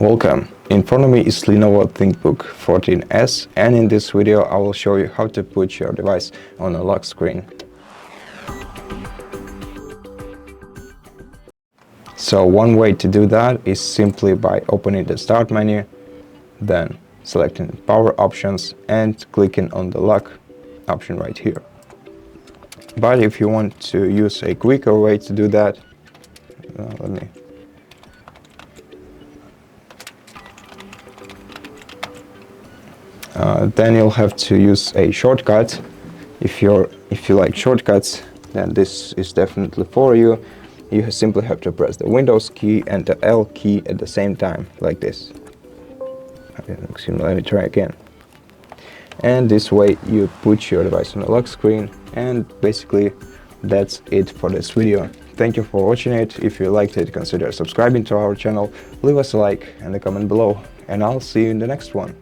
Welcome. In front of me is LENOVO ThinkBook 14s, and in this video I will show you how to put your device on a lock screen. So one way to do that is simply by opening the Start menu, then selecting Power Options and clicking on the lock option right here. But if you want to use a quicker way to do that, then you'll have to use a shortcut. If you like shortcuts, then this is definitely for you. You simply have to press the Windows key and the L key at the same time, like this. Let me try again. And this way you put your device on the lock screen, and basically that's it for this video. Thank you for watching it. If you liked it, consider subscribing to our channel, leave us a like and a comment below, and I'll see you in the next one.